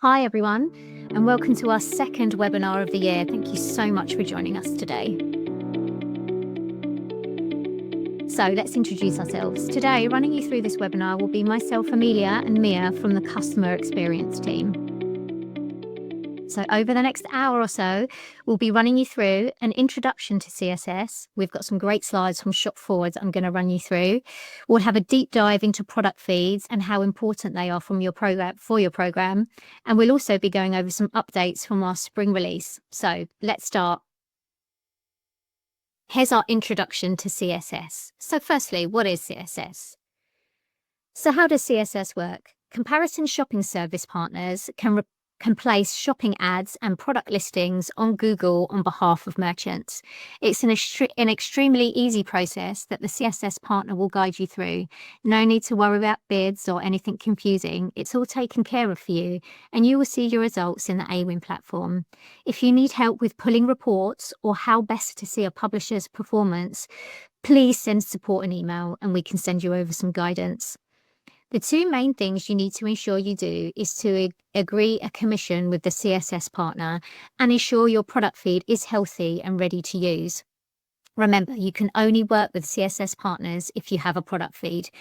Hi, everyone, and welcome to our second webinar of the year. Thank you so much for joining us today. So let's introduce ourselves. Today, running you through this webinar will be myself, Amelia, and Mia from the Customer Experience team. So over the next hour or so, we'll be running you through an introduction to CSS. We've got some great slides from Shop Forwards I'm going to run you through. We'll have a deep dive into product feeds and how important they are for your program. And we'll also be going over some updates from our spring release. So let's start. Here's our introduction to CSS. So firstly, what is CSS? So how does CSS work? Comarison Shopping Service Partners can place shopping ads and product listings on Google on behalf of merchants. It's an extremely easy process that the CSS partner will guide you through. No need to worry about bids or anything confusing. It's all taken care of for you, and you will see your results in the Awin platform. If you need help with pulling reports or how best to see a publisher's performance, please send support an email and we can send you over some guidance. The two main things you need to ensure you do is to agree a commission with the CSS partner and ensure your product feed is healthy and ready to use. Remember, you can only work with CSS partners if you have a product feed.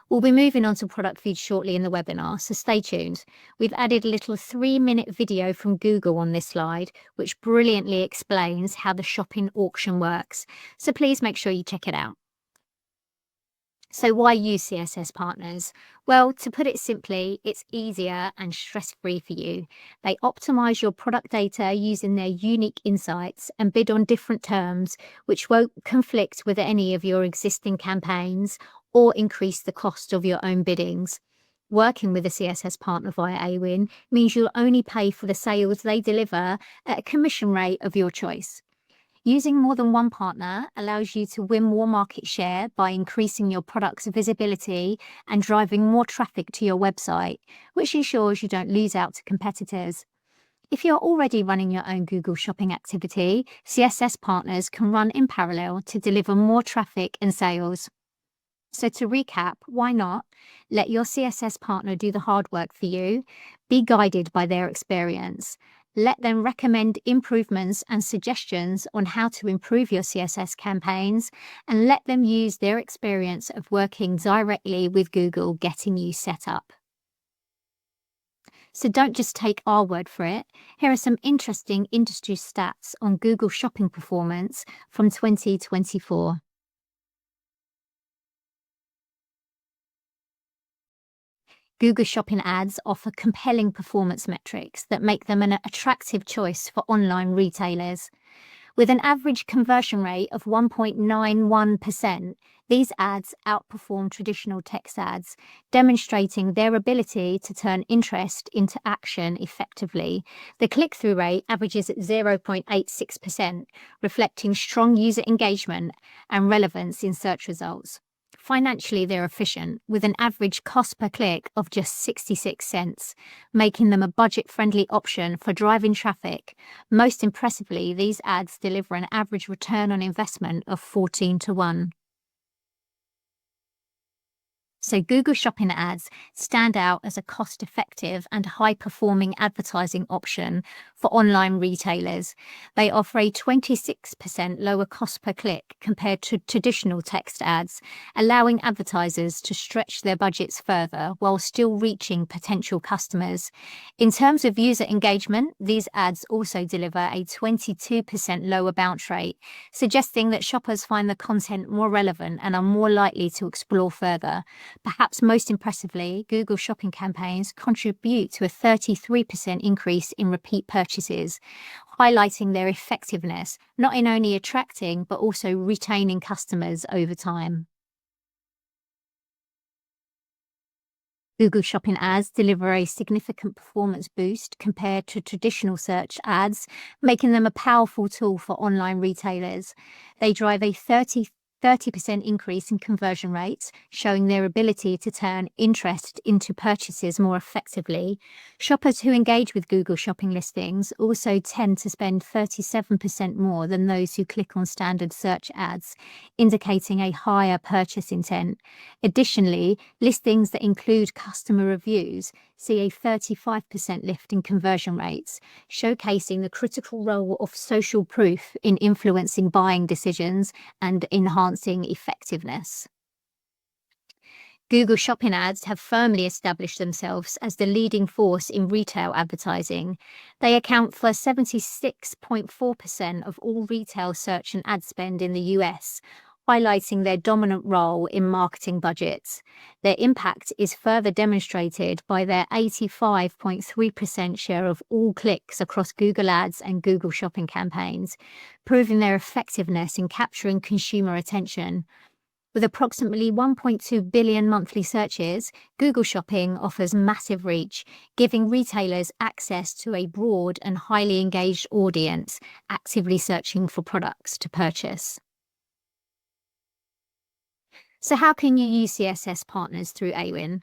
We'll be moving on to product feeds shortly in the webinar, so stay tuned. We've added a little 3-minute video from Google on this slide, which brilliantly explains how the shopping auction works. So please make sure you check it out. So why use CSS partners? Well, to put it simply, it's easier and stress-free for you. They optimize your product data using their unique insights and bid on different terms, which won't conflict with any of your existing campaigns or increase the cost of your own biddings. Working with a CSS partner via Awin means you'll only pay for the sales they deliver at a commission rate of your choice. Using more than one partner allows you to win more market share by increasing your product's visibility and driving more traffic to your website, which ensures you don't lose out to competitors. If you're already running your own Google Shopping activity, CSS partners can run in parallel to deliver more traffic and sales. So to recap, why not? Let your CSS partner do the hard work for you. Be guided by their experience. Let them recommend improvements and suggestions on how to improve your CSS campaigns, and let them use their experience of working directly with Google getting you set up. So don't just take our word for it. Here are some interesting industry stats on Google Shopping performance from 2024. Google Shopping ads offer compelling performance metrics that make them an attractive choice for online retailers. With an average conversion rate of 1.91%, these ads outperform traditional text ads, demonstrating their ability to turn interest into action effectively. The click-through rate averages at 0.86%, reflecting strong user engagement and relevance in search results. Financially, they're efficient, with an average cost per click of just 66 cents, making them a budget-friendly option for driving traffic. Most impressively, these ads deliver an average return on investment of 14-1. So Google Shopping ads stand out as a cost-effective and high-performing advertising option for online retailers. They offer a 26% lower cost per click compared to traditional text ads, allowing advertisers to stretch their budgets further while still reaching potential customers. In terms of user engagement, these ads also deliver a 22% lower bounce rate, suggesting that shoppers find the content more relevant and are more likely to explore further. Perhaps most impressively, Google Shopping campaigns contribute to a 33% increase in repeat purchases, highlighting their effectiveness, not in only attracting but also retaining customers over time. Google Shopping ads deliver a significant performance boost compared to traditional search ads, making them a powerful tool for online retailers. They drive a 30% increase in conversion rates, showing their ability to turn interest into purchases more effectively. Shoppers who engage with Google Shopping listings also tend to spend 37% more than those who click on standard search ads, indicating a higher purchase intent. Additionally, listings that include customer reviews see a 35% lift in conversion rates, showcasing the critical role of social proof in influencing buying decisions and enhancing effectiveness. Google Shopping ads have firmly established themselves as the leading force in retail advertising. They account for 76.4% of all retail search and ad spend in the US, highlighting their dominant role in marketing budgets. Their impact is further demonstrated by their 85.3% share of all clicks across Google Ads and Google Shopping campaigns, proving their effectiveness in capturing consumer attention. With approximately 1.2 billion monthly searches, Google Shopping offers massive reach, giving retailers access to a broad and highly engaged audience actively searching for products to purchase. So how can you use CSS partners through Awin?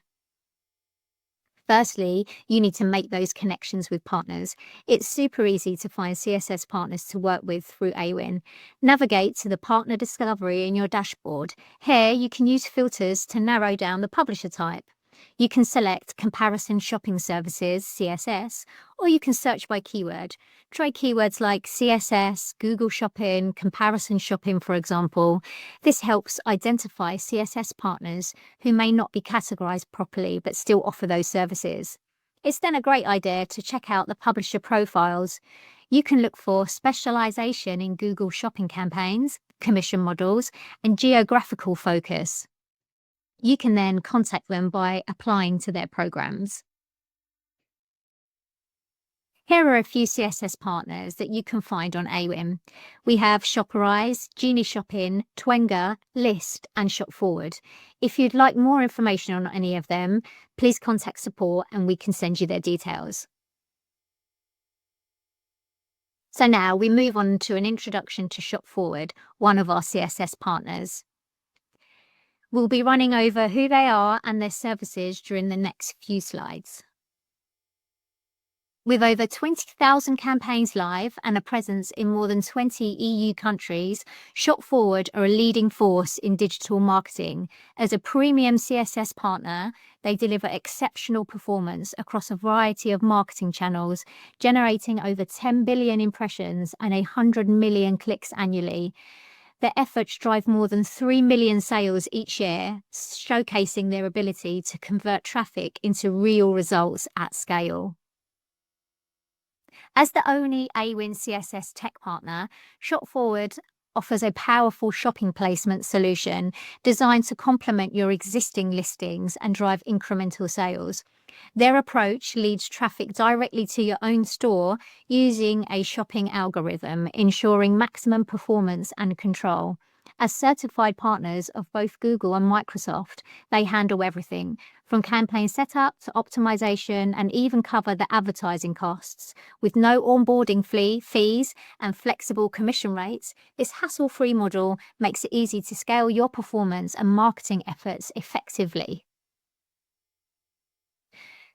Firstly, you need to make those connections with partners. It's super easy to find CSS partners to work with through Awin. Navigate to the partner discovery in your dashboard. Here, you can use filters to narrow down the publisher type. You can select Comarison Shopping Services, CSS, or you can search by keyword. Try keywords like CSS, Google Shopping, Comarison Shopping, for example. This helps identify CSS partners who may not be categorized properly but still offer those services. It's then a great idea to check out the publisher profiles. You can look for specialization in Google Shopping campaigns, commission models, and geographical focus. You can then contact them by applying to their programs. Here are a few CSS partners that you can find on Awin. We have Shoparise, Genie Shopping, Twenga, List, and ShopForward. If you'd like more information on any of them, please contact support and we can send you their details. So now we move on to an introduction to ShopForward, one of our CSS partners. We'll be running over who they are and their services during the next few slides. With over 20,000 campaigns live and a presence in more than 20 EU countries, ShopForward are a leading force in digital marketing. As a premium CSS partner, they deliver exceptional performance across a variety of marketing channels, generating over 10 billion impressions and 100 million clicks annually. Their efforts drive more than 3 million sales each year, showcasing their ability to convert traffic into real results at scale. As the only Awin CSS tech partner, ShopForward offers a powerful shopping placement solution designed to complement your existing listings and drive incremental sales. Their approach leads traffic directly to your own store using a shopping algorithm, ensuring maximum performance and control. As certified partners of both Google and Microsoft, they handle everything from campaign setup to optimization and even cover the advertising costs. With no onboarding fees and flexible commission rates, this hassle-free model makes it easy to scale your performance and marketing efforts effectively.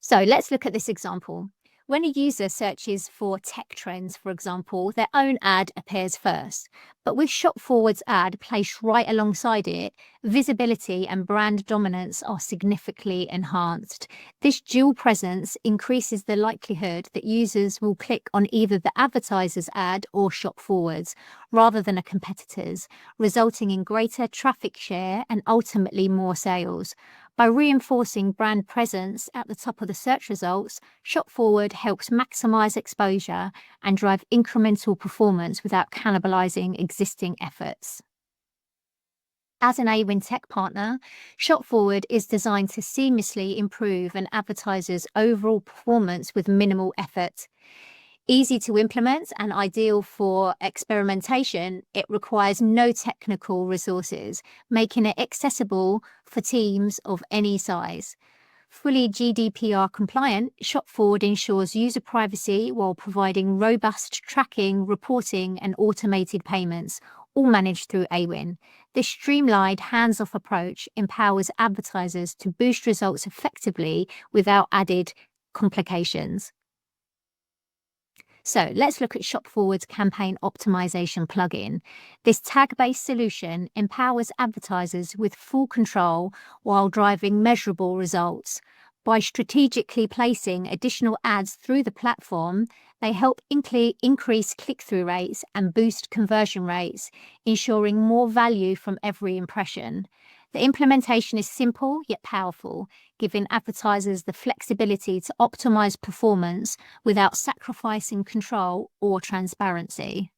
So let's look at this example. When a user searches for tech trends, for example, their own ad appears first. But with ShopForward's ad placed right alongside it, visibility and brand dominance are significantly enhanced. This dual presence increases the likelihood that users will click on either the advertiser's ad or ShopForward's, rather than a competitor's, resulting in greater traffic share and ultimately more sales. By reinforcing brand presence at the top of the search results, ShopForward helps maximize exposure and drive incremental performance without cannibalizing existing efforts. As an Awin tech partner, ShopForward is designed to seamlessly improve an advertiser's overall performance with minimal effort. Easy to implement and ideal for experimentation, it requires no technical resources, making it accessible for teams of any size. Fully GDPR compliant, ShopForward ensures user privacy while providing robust tracking, reporting, and automated payments, all managed through Awin. This streamlined, hands-off approach empowers advertisers to boost results effectively without added complications. So let's look at ShopForward's campaign optimization plugin. This tag-based solution empowers advertisers with full control while driving measurable results. By strategically placing additional ads through the platform, they help increase click-through rates and boost conversion rates, ensuring more value from every impression. The implementation is simple yet powerful, giving advertisers the flexibility to optimize performance without sacrificing control or transparency.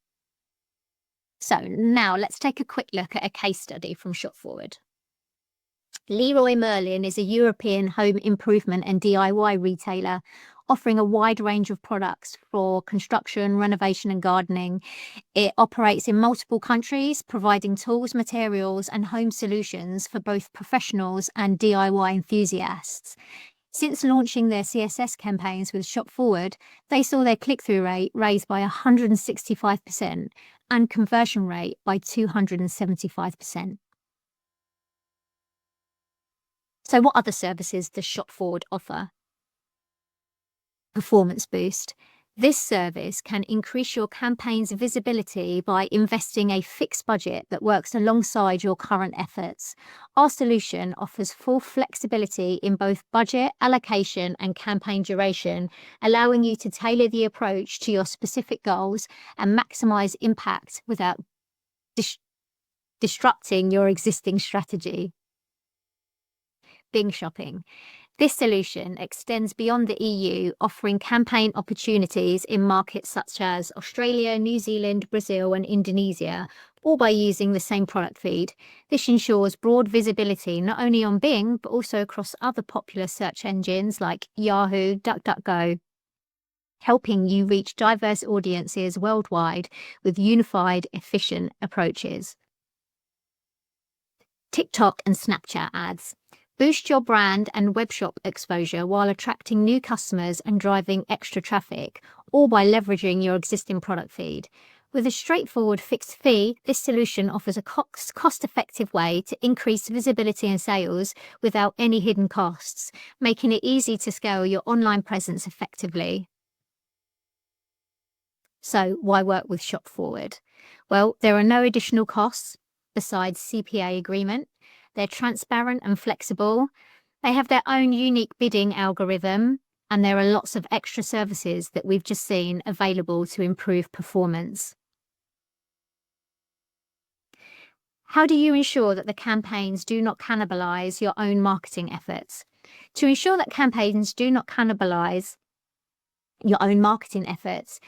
So now let's take a quick look at a case study from ShopForward. Leroy Merlin is a European home improvement and DIY retailer offering a wide range of products for construction, renovation and gardening. It operates in multiple countries, providing tools, materials and home solutions for both professionals and DIY enthusiasts. Since launching their CSS campaigns with ShopForward, they saw their click-through rate raised by 165% and conversion rate by 275%. So what other services does ShopForward offer? Performance Boost. This service can increase your campaign's visibility by investing a fixed budget that works alongside your current efforts. Our solution offers full flexibility in both budget, allocation, and campaign duration, allowing you to tailor the approach to your specific goals and maximize impact without disrupting your existing strategy. Bing Shopping. This solution extends beyond the EU, offering campaign opportunities in markets such as Australia, New Zealand, Brazil, and Indonesia, all by using the same product feed. This ensures broad visibility not only on Bing, but also across other popular search engines like Yahoo, DuckDuckGo, helping you reach diverse audiences worldwide with unified, efficient approaches. TikTok and Snapchat ads. Boost your brand and webshop exposure while attracting new customers and driving extra traffic, all by leveraging your existing product feed. With a straightforward fixed fee, this solution offers a cost-effective way to increase visibility and sales without any hidden costs, making it easy to scale your online presence effectively. So why work with ShopForward? Well, there are no additional costs besides CPA agreement. They're transparent and flexible. They have their own unique bidding algorithm, and there are lots of extra services that we've just seen available to improve performance. How do you ensure that the campaigns do not cannibalize your own marketing efforts? To ensure that campaigns do not cannibalize your own marketing efforts,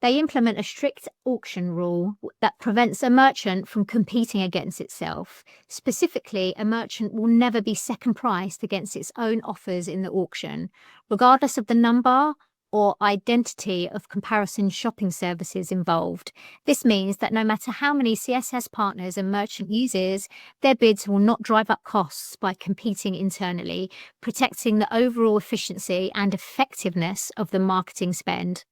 they implement a strict auction rule that prevents a merchant from competing against itself. Specifically, a merchant will never be second priced against its own offers in the auction, regardless of the number or identity of comparison shopping services involved. This means that no matter how many CSS partners a merchant uses, their bids will not drive up costs by competing internally, protecting the overall efficiency and effectiveness of the marketing spend.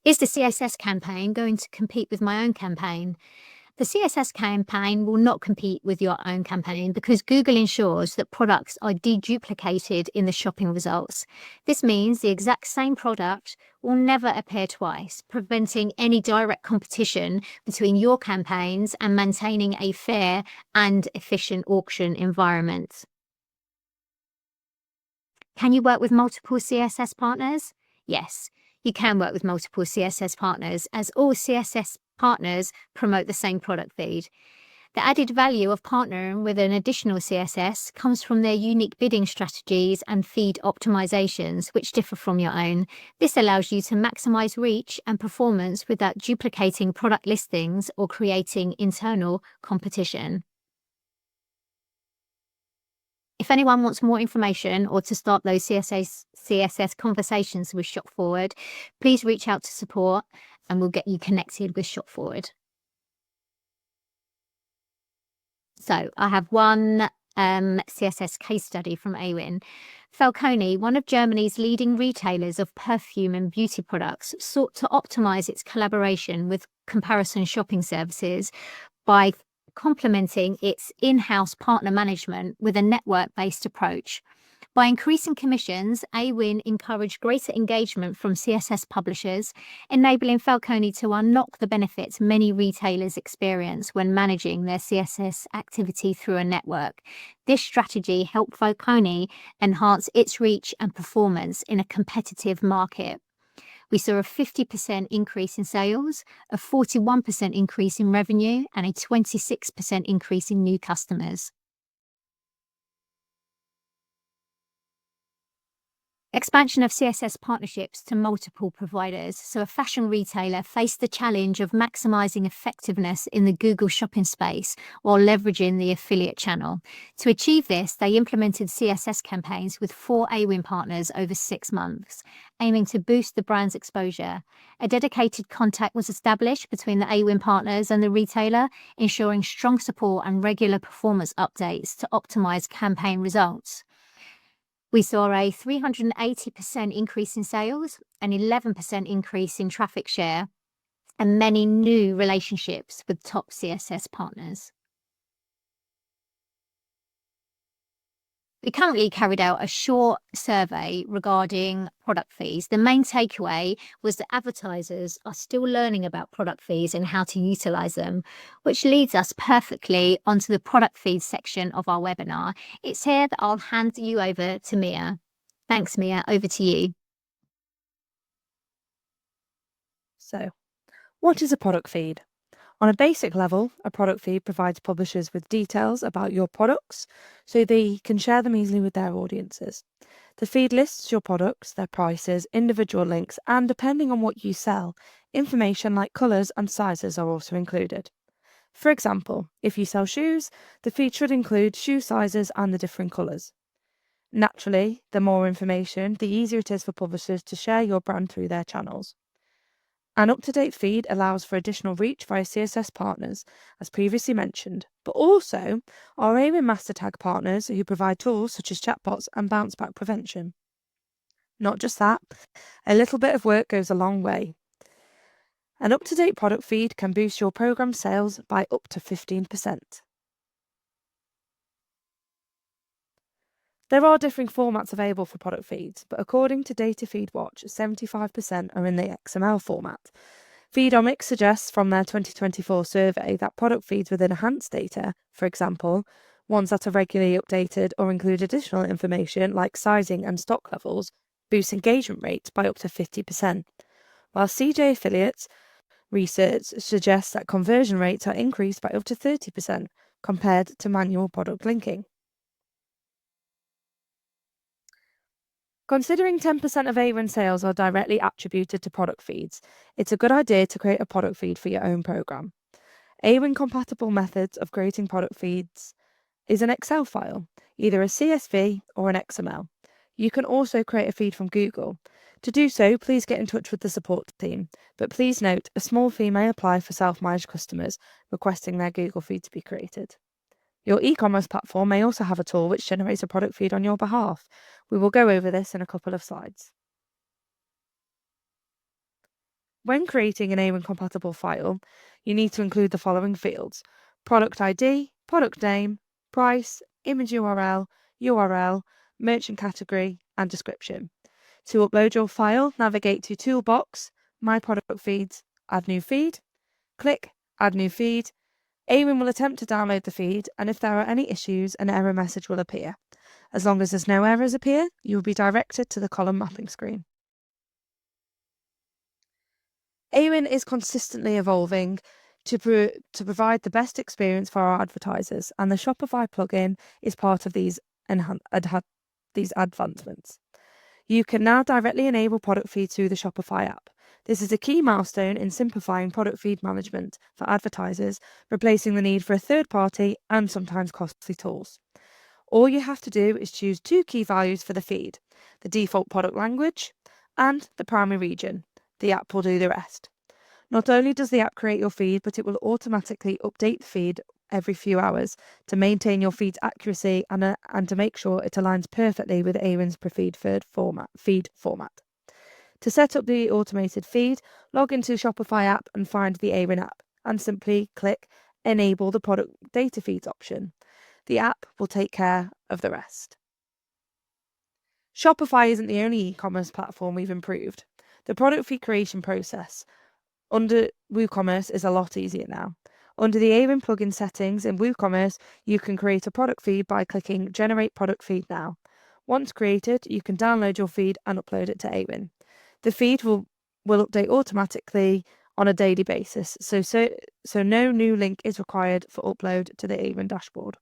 Is the CSS campaign going to compete with my own campaign? The CSS campaign will not compete with your own campaign because Google ensures that products are deduplicated in the shopping results. This means the exact same product will never appear twice, preventing any direct competition between your campaigns and maintaining a fair and efficient auction environment. Can you work with multiple CSS partners? Yes. You can work with multiple CSS partners, as all CSS partners promote the same product feed. The added value of partnering with an additional CSS comes from their unique bidding strategies and feed optimizations, which differ from your own. This allows you to maximize reach and performance without duplicating product listings or creating internal competition. If anyone wants more information or to start those CSS conversations with ShopForward, please reach out to support and we'll get you connected with ShopForward. So I have one CSS case study from Awin. Falconi, one of Germany's leading retailers of perfume and beauty products, sought to optimize its collaboration with Comarison Shopping Services by complementing its in-house partner management with a network-based approach. By increasing commissions, Awin encouraged greater engagement from CSS publishers, enabling Falcone to unlock the benefits many retailers experience when managing their CSS activity through a network. This strategy helped Falcone enhance its reach and performance in a competitive market. We saw a 50% increase in sales, a 41% increase in revenue, and a 26% increase in new customers. Expansion of CSS partnerships to multiple providers. So a fashion retailer faced the challenge of maximizing effectiveness in the Google shopping space while leveraging the affiliate channel. To achieve this, they implemented CSS campaigns with 4 Awin partners over 6 months, aiming to boost the brand's exposure. A dedicated contact was established between the Awin partners and the retailer, ensuring strong support and regular performance updates to optimize campaign results. We saw a 380% increase in sales, an 11% increase in traffic share, and many new relationships with top CSS partners. We currently carried out a short survey regarding product fees. The main takeaway was that advertisers are still learning about product fees and how to utilize them, which leads us perfectly onto the product fees section of our webinar. It's here that I'll hand you over to Mia. Thanks, Mia. Over to you. So, what is a product feed? On a basic level, a product feed provides publishers with details about your products so they can share them easily with their audiences. The feed lists your products, their prices, individual links, and depending on what you sell, information like colours and sizes are also included. For example, if you sell shoes, the feed should include shoe sizes and the different colours. Naturally, the more information, the easier it is for publishers to share your brand through their channels. An up-to-date feed allows for additional reach via CSS partners, as previously mentioned, but also our Awin Master Tag partners who provide tools such as chatbots and bounce-back prevention. Not just that, a little bit of work goes a long way. An up-to-date product feed can boost your program sales by up to 15%. There are differing formats available for product feeds, but according to Data Feed Watch, 75% are in the XML format. Feedomics suggests from their 2024 survey that product feeds with enhanced data, for example, ones that are regularly updated or include additional information like sizing and stock levels, boost engagement rates by up to 50%, while CJ Affiliates research suggests that conversion rates are increased by up to 30% compared to manual product linking. Considering 10% of Awin sales are directly attributed to product feeds, it's a good idea to create a product feed for your own program. Awin-compatible methods of creating product feeds is an Excel file, either a CSV or an XML. You can also create a feed from Google. To do so, please get in touch with the support team, but please note a small fee may apply for self-managed customers requesting their Google feed to be created. Your e-commerce platform may also have a tool which generates a product feed on your behalf. We will go over this in a couple of slides. When creating an Awin-compatible file, you need to include the following fields: product ID, product name, price, image URL, merchant category, and description. To upload your file, navigate to Toolbox, My Product Feeds, Add New Feed. Click Add New Feed. Awin will attempt to download the feed, and if there are any issues, an error message will appear. As long as there's no errors appear, you will be directed to the column mapping screen. Awin is consistently evolving to provide the best experience for our advertisers, and the Shopify plugin is part of these advancements. You can now directly enable product feeds through the Shopify app. This is a key milestone in simplifying product feed management for advertisers, replacing the need for a third-party and sometimes costly tools. All you have to do is choose 2 key values for the feed: the default product language and the primary region. The app will do the rest. Not only does the app create your feed, but it will automatically update the feed every few hours to maintain your feed's accuracy and to make sure it aligns perfectly with Awin's preferred feed format. To set up the automated feed, log into Shopify app and find the Awin app, and simply click Enable the Product Data Feeds option. The app will take care of the rest. Shopify isn't the only e-commerce platform we've improved. The product feed creation process under WooCommerce is a lot easier now. Under the Awin plugin settings in WooCommerce, you can create a product feed by clicking Generate Product Feed Now. Once created, you can download your feed and upload it to Awin. The feed will update automatically on a daily basis, so no new link is required for upload to the Awin dashboard.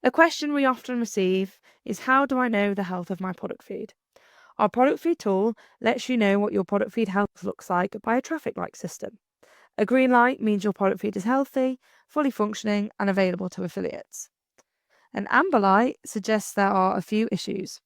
A question we often receive is, how do I know the health of my product feed? Our product feed tool lets you know what your product feed health looks like by a traffic light system. A green light means your product feed is healthy, fully functioning, and available to affiliates. An amber light suggests there are a few issues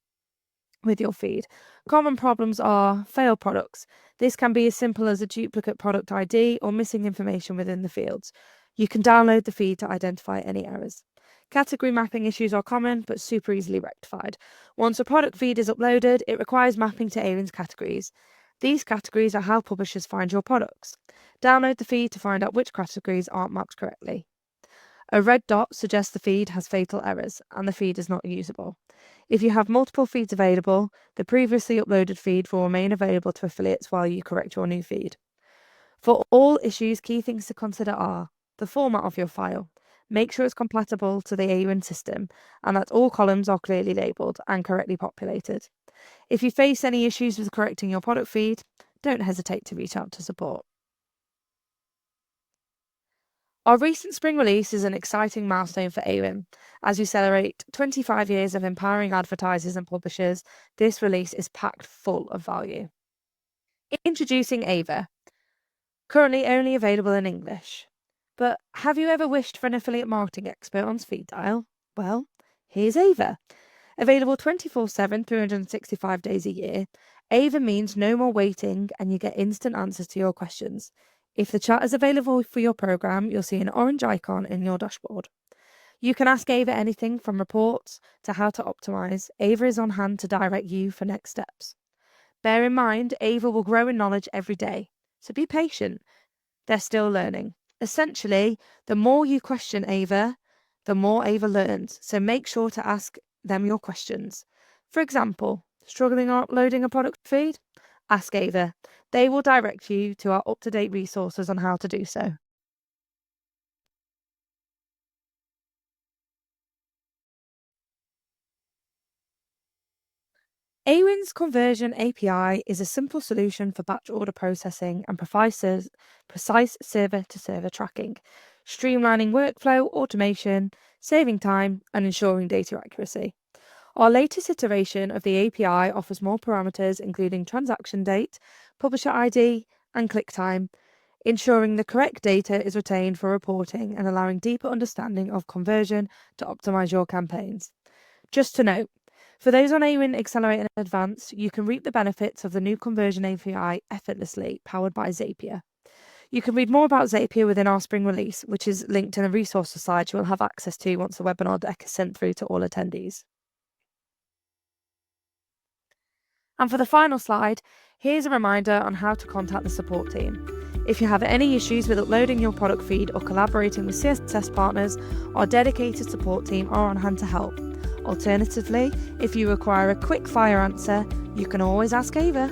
with your feed. Common problems are failed products. This can be as simple as a duplicate product ID or missing information within the fields. You can download the feed to identify any errors. Category mapping issues are common but super easily rectified. Once a product feed is uploaded, it requires mapping to Awin's categories. These categories are how publishers find your products. Download the feed to find out which categories aren't mapped correctly. A red dot suggests the feed has fatal errors and the feed is not usable. If you have multiple feeds available, the previously uploaded feed will remain available to affiliates while you correct your new feed. For all issues, key things to consider are the format of your file. Make sure it's compatible to the Awin system and that all columns are clearly labelled and correctly populated. If you face any issues with correcting your product feed, don't hesitate to reach out to support. Our recent spring release is an exciting milestone for Awin. As we celebrate 25 years of empowering advertisers and publishers, this release is packed full of value. Introducing Ava, currently only available in English. But have you ever wished for an affiliate marketing expert on speed dial? Well, here's Ava. Available 24/7, 365 days a year, Ava means no more waiting and you get instant answers to your questions. If the chat is available for your program, you'll see an orange icon in your dashboard. You can ask Ava anything from reports to how to optimize. Ava is on hand to direct you for next steps. Bear in mind, Ava will grow in knowledge every day, so be patient. They're still learning. Essentially, the more you question Ava, the more Ava learns, so make sure to ask them your questions. For example, struggling uploading a product feed? Ask Ava. They will direct you to our up-to-date resources on how to do so. Awin's Conversion API is a simple solution for batch order processing and precise server-to-server tracking, streamlining workflow, automation, saving time, and ensuring data accuracy. Our latest iteration of the API offers more parameters, including transaction date, publisher ID, and click time, ensuring the correct data is retained for reporting and allowing deeper understanding of conversion to optimize your campaigns. Just to note, for those on Awin Accelerate and Advance, you can reap the benefits of the new Conversion API effortlessly, powered by Zapier. You can read more about Zapier within our spring release, which is linked in the resources slide you will have access to once the webinar deck is sent through to all attendees. And for the final slide, here's a reminder on how to contact the support team. If you have any issues with uploading your product feed or collaborating with CSS partners, our dedicated support team are on hand to help. Alternatively, if you require a quick fire answer, you can always ask Ava.